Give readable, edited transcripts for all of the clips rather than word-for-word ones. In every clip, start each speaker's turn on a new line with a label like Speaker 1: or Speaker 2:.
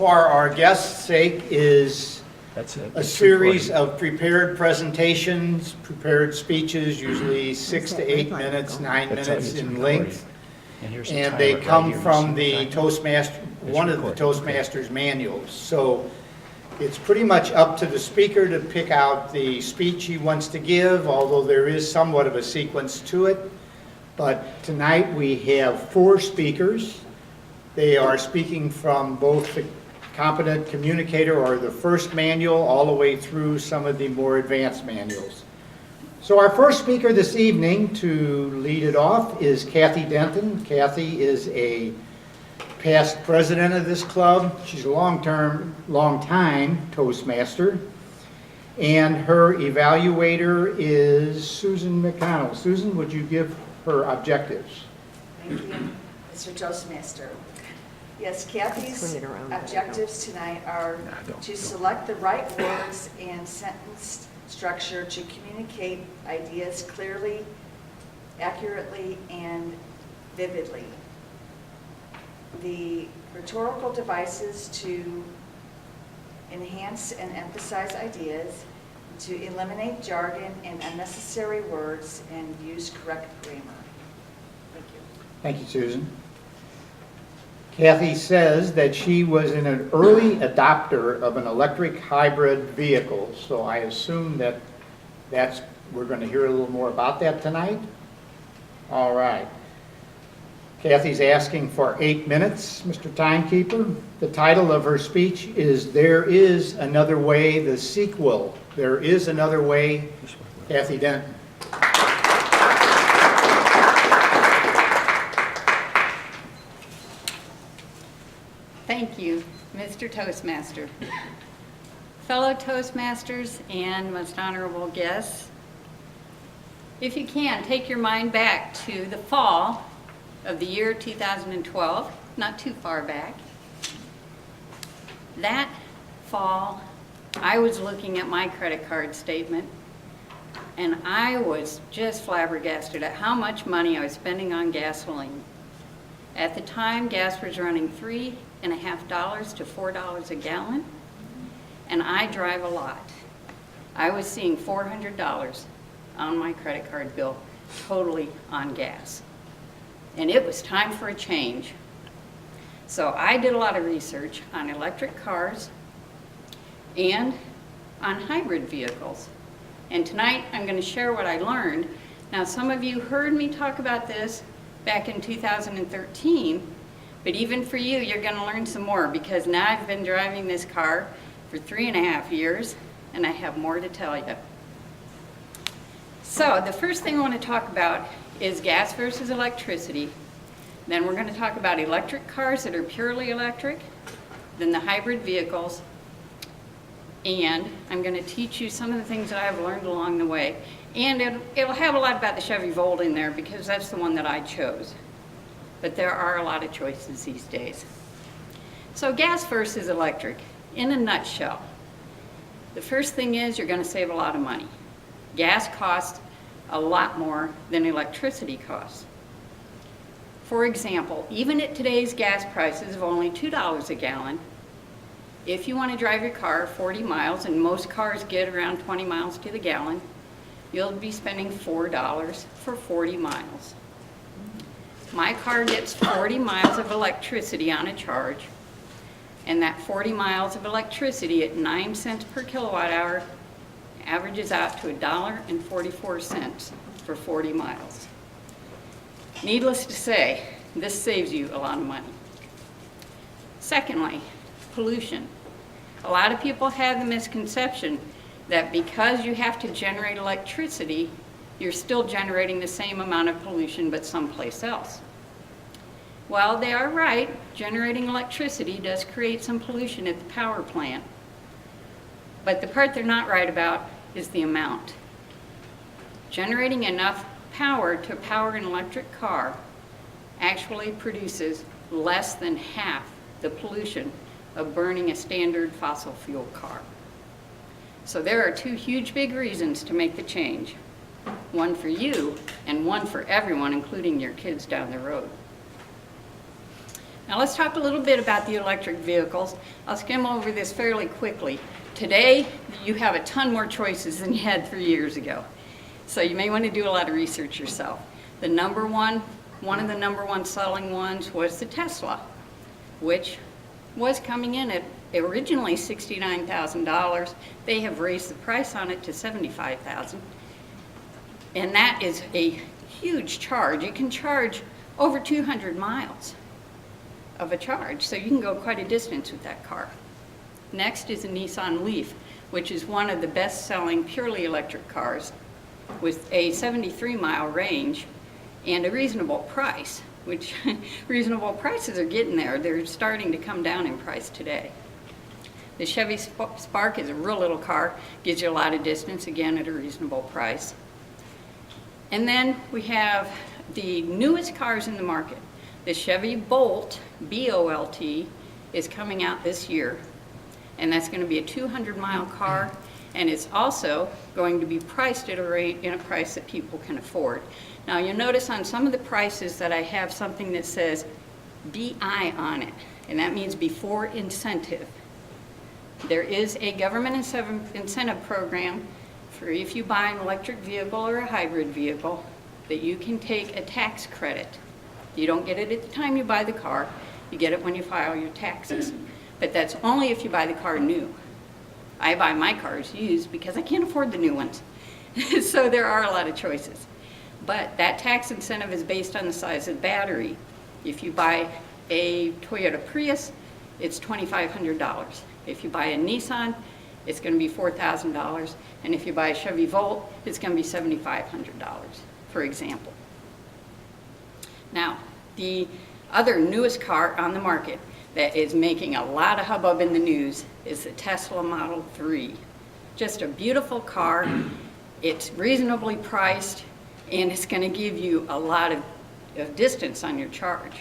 Speaker 1: for our guests' sake is
Speaker 2: That's it.
Speaker 1: a series of prepared presentations, prepared speeches, usually 6 to 8 minutes, 9
Speaker 2: That's how
Speaker 1: minutes
Speaker 2: it's
Speaker 1: in
Speaker 2: recorded.
Speaker 1: length.
Speaker 2: Here's the
Speaker 1: And
Speaker 2: timer
Speaker 1: they
Speaker 2: right
Speaker 1: come
Speaker 2: here. You
Speaker 1: from
Speaker 2: see
Speaker 1: the
Speaker 2: timer?
Speaker 1: Toastmaster,
Speaker 2: It's
Speaker 1: one of the
Speaker 2: recorded, okay.
Speaker 1: Toastmasters manuals. So it's pretty much up to the speaker to pick out the speech he wants to give, although there is somewhat of a sequence to it. But tonight we have 4 speakers. They are speaking from both the Competent Communicator or the first manual all the way through some of the more advanced manuals. So our first speaker this evening to lead it off is Kathy Denton. Kathy is a past president of this club. She's a long-time Toastmaster. And her evaluator is Susan McConnell. Susan, would you give her objectives?
Speaker 3: Thank you, Mr. Toastmaster. Yes, Kathy's objectives tonight are to select the right words and sentence structure to communicate ideas clearly, accurately, and vividly. The rhetorical devices to enhance and emphasize ideas, to eliminate jargon and unnecessary words, and use correct grammar. Thank you.
Speaker 1: Thank you, Susan. Kathy says that she was an early adopter of an electric hybrid vehicle, so I assume that we're going to hear a little more about that tonight. All right. Kathy's asking for 8 minutes, Mr. Timekeeper. The title of her speech is There Is Another Way, the sequel. There is another way. Kathy Denton.
Speaker 4: Thank you, Mr. Toastmaster. Fellow Toastmasters and most honorable guests, if you can, take your mind back to the fall of the year 2012, not too far back. That fall, I was looking at my credit card statement, and I was just flabbergasted at how much money I was spending on gasoline. At the time, gas was running $3.50 to $4 a gallon, and I drive a lot. I was seeing $400 on my credit card bill, totally on gas. And it was time for a change. So I did a lot of research on electric cars and on hybrid vehicles. And tonight I'm going to share what I learned. Now, some of you heard me talk about this back in 2013, but even for you, you're going to learn some more, because now I've been driving this car for 3.5 years, and I have more to tell you. So the first thing I want to talk about is gas versus electricity. Then we're going to talk about electric cars that are purely electric, then the hybrid vehicles, and I'm going to teach you some of the things that I've learned along the way. And it'll have a lot about the Chevy Volt in there, because that's the one that I chose. But there are a lot of choices these days. So gas versus electric, in a nutshell. The first thing is you're going to save a lot of money. Gas costs a lot more than electricity costs. For example, even at today's gas prices of only $2 a gallon, if you want to drive your car 40 miles, and most cars get around 20 miles to the gallon, you'll be spending $4 for 40 miles. My car gets 40 miles of electricity on a charge, and that 40 miles of electricity at 9 cents per kilowatt hour averages out to $1.44 for 40 miles. Needless to say, this saves you a lot of money. Secondly, pollution. A lot of people have the misconception that because you have to generate electricity, you're still generating the same amount of pollution but someplace else. Well, they are right. Generating electricity does create some pollution at the power plant. But the part they're not right about is the amount. Generating enough power to power an electric car actually produces less than half the pollution of burning a standard fossil fuel car. So there are 2 huge big reasons to make the change. One for you and one for everyone, including your kids down the road. Now let's talk a little bit about the electric vehicles. I'll skim over this fairly quickly. Today, you have a ton more choices than you had 3 years ago. So you may want to do a lot of research yourself. One of the number one selling ones was the Tesla, which was coming in at originally $69,000. They have raised the price on it to $75,000. And that is a huge charge. You can charge over 200 miles of a charge, so you can go quite a distance with that car. Next is a Nissan Leaf, which is one of the best-selling purely electric cars with a 73-mile range and a reasonable price, which reasonable prices are getting there. They're starting to come down in price today. The Chevy Spark is a real little car, gives you a lot of distance, again at a reasonable price. And then we have the newest cars in the market. The Chevy Volt, B-O-L-T, is coming out this year, and that's going to be a 200-mile car, and it's also going to be priced at a price that people can afford. Now you'll notice on some of the prices that I have something that says BI on it, and that means before incentive. There is a government incentive program for if you buy an electric vehicle or a hybrid vehicle that you can take a tax credit. You don't get it at the time you buy the car, you get it when you file your taxes. But that's only if you buy the car new. I buy my cars used because I can't afford the new ones. So there are a lot of choices. But that tax incentive is based on the size of the battery. If you buy a Toyota Prius, it's $2,500. If you buy a Nissan, it's going to be $4,000. And if you buy a Chevy Volt, it's going to be $7,500, for example. Now, the other newest car on the market that is making a lot of hubbub in the news is the Tesla Model 3. Just a beautiful car. It's reasonably priced, and it's going to give you a lot of distance on your charge.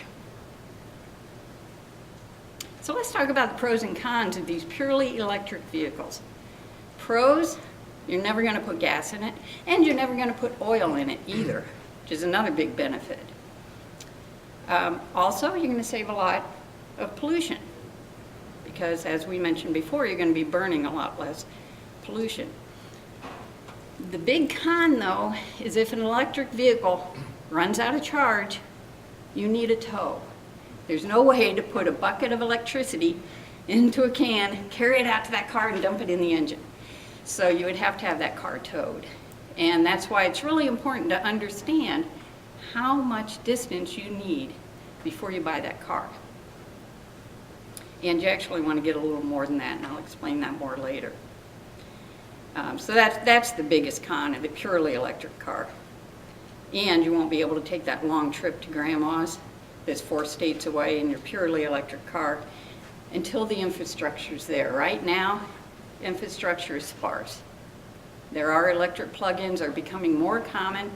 Speaker 4: So let's talk about the pros and cons of these purely electric vehicles. Pros, you're never going to put gas in it, and you're never going to put oil in it either, which is another big benefit. Also, you're going to save a lot of pollution because, as we mentioned before, you're going to be burning a lot less pollution. The big con, though, is if an electric vehicle runs out of charge, you need a tow. There's no way to put a bucket of electricity into a can, carry it out to that car, and dump it in the engine. So you would have to have that car towed. And that's why it's really important to understand how much distance you need before you buy that car. And you actually want to get a little more than that, and I'll explain that more later. So that's the biggest con of the purely electric car. And you won't be able to take that long trip to grandma's that's 4 states away in your purely electric car until the infrastructure's there. Right now, infrastructure is sparse. There are electric plug-ins are becoming more common,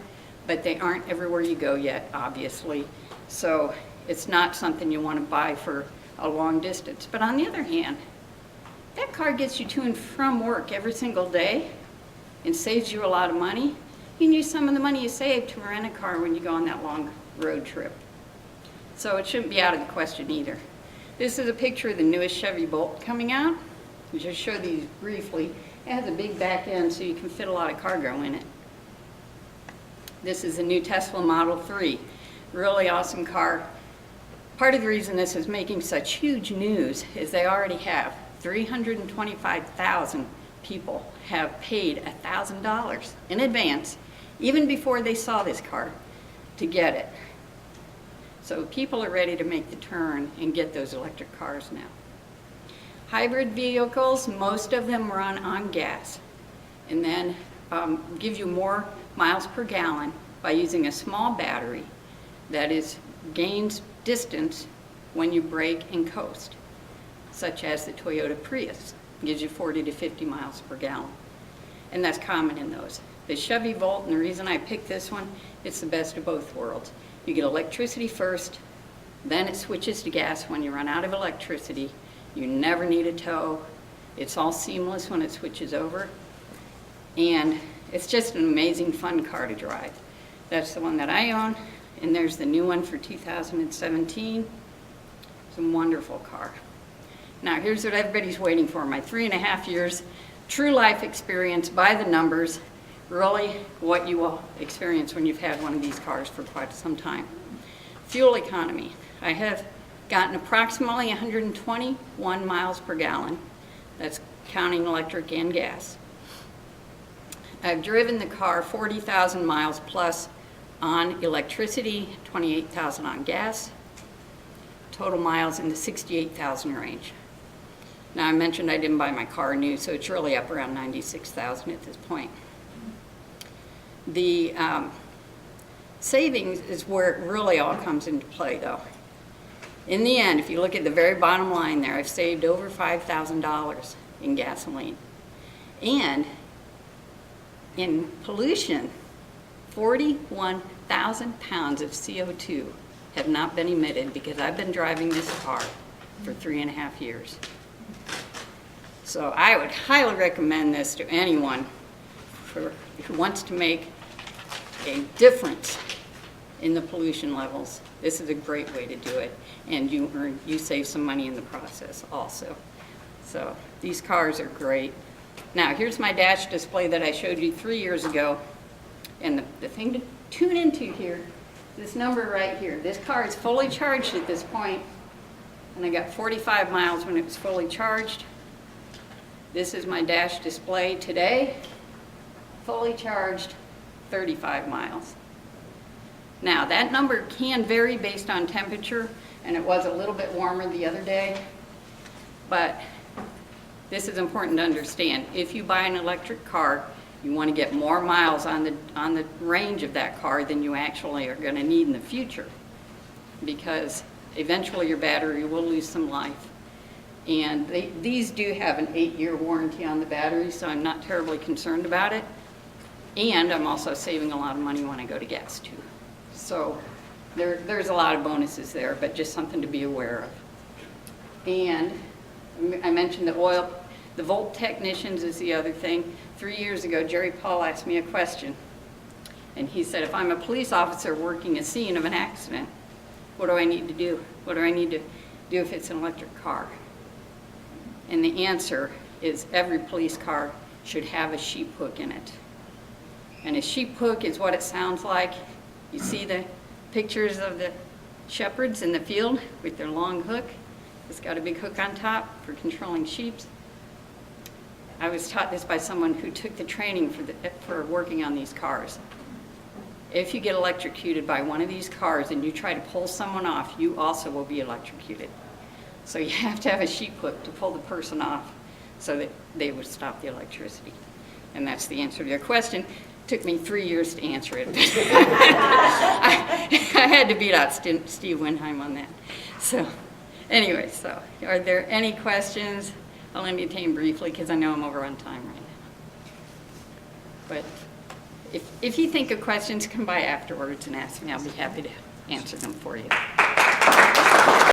Speaker 4: but they aren't everywhere you go yet, obviously. So it's not something you want to buy for a long distance. But on the other hand, that car gets you to and from work every single day and saves you a lot of money. You can use some of the money you save to rent a car when you go on that long road trip. So it shouldn't be out of the question either. This is a picture of the newest Chevy Volt coming out. I'll just show these briefly. It has a big back end so you can fit a lot of cargo in it. This is the new Tesla Model 3. Really awesome car. Part of the reason this is making such huge news is they already have 325,000 people have paid $1,000 in advance, even before they saw this car, to get it. So people are ready to make the turn and get those electric cars now. Hybrid vehicles, most of them run on gas and then give you more miles per gallon by using a small battery that gains distance when you brake and coast, such as the Toyota Prius. It gives you 40 to 50 miles per gallon. And that's common in those. The Chevy Volt, and the reason I picked this one, it's the best of both worlds. You get electricity first, then it switches to gas when you run out of electricity. You never need a tow. It's all seamless when it switches over. And it's just an amazing fun car to drive. That's the one that I own, and there's the new one for 2017. It's a wonderful car. Now, here's what everybody's waiting for, my 3.5 years true life experience by the numbers, really what you will experience when you've had one of these cars for quite some time. Fuel economy. I have gotten approximately 121 miles per gallon. That's counting electric and gas. I've driven the car 40,000 miles plus on electricity, 28,000 on gas. Total miles in the 68,000 range. Now, I mentioned I didn't buy my car new, so it's really up around 96,000 at this point. The savings is where it really all comes into play, though. In the end, if you look at the very bottom line there, I've saved over $5,000 in gasoline. And in pollution, 41,000 pounds of CO2 have not been emitted because I've been driving this car for 3.5 years. So I would highly recommend this to anyone who wants to make a difference in the pollution levels. This is a great way to do it, and you save some money in the process also. So these cars are great. Now, here's my dash display that I showed you 3 years ago, and the thing to tune into here, this number right here. This car is fully charged at this point, and I got 45 miles when it was fully charged. This is my dash display today, fully charged, 35 miles. Now, that number can vary based on temperature, and it was a little bit warmer the other day, but this is important to understand. If you buy an electric car, you want to get more miles on the range of that car than you actually are going to need in the future, because eventually your battery will lose some life. And these do have an 8-year warranty on the battery, so I'm not terribly concerned about it. And I'm also saving a lot of money when I go to gas too. So there's a lot of bonuses there, but just something to be aware of. And I mentioned the oil, the Volt technicians is the other thing. 3 years ago, Jerry Paul asked me a question. And he said, if I'm a police officer working a scene of an accident, what do I need to do? What do I need to do if it's an electric car? And the answer is every police car should have a sheep hook in it. And a sheep hook is what it sounds like. You see the pictures of the shepherds in the field with their long hook. It's got a big hook on top for controlling sheep. I was taught this by someone who took the training for working on these cars. If you get electrocuted by one of these cars and you try to pull someone off, you also will be electrocuted. So you have to have a sheep hook to pull the person off so that they would stop the electricity. And that's the answer to your question. It took me 3 years to answer it. I had to beat out Steve Winheim on that. So anyway, so are there any questions? I'll entertain briefly because I know I'm over on time right now. But if you think of questions, come by afterwards and ask me. I'll be happy to answer them for you.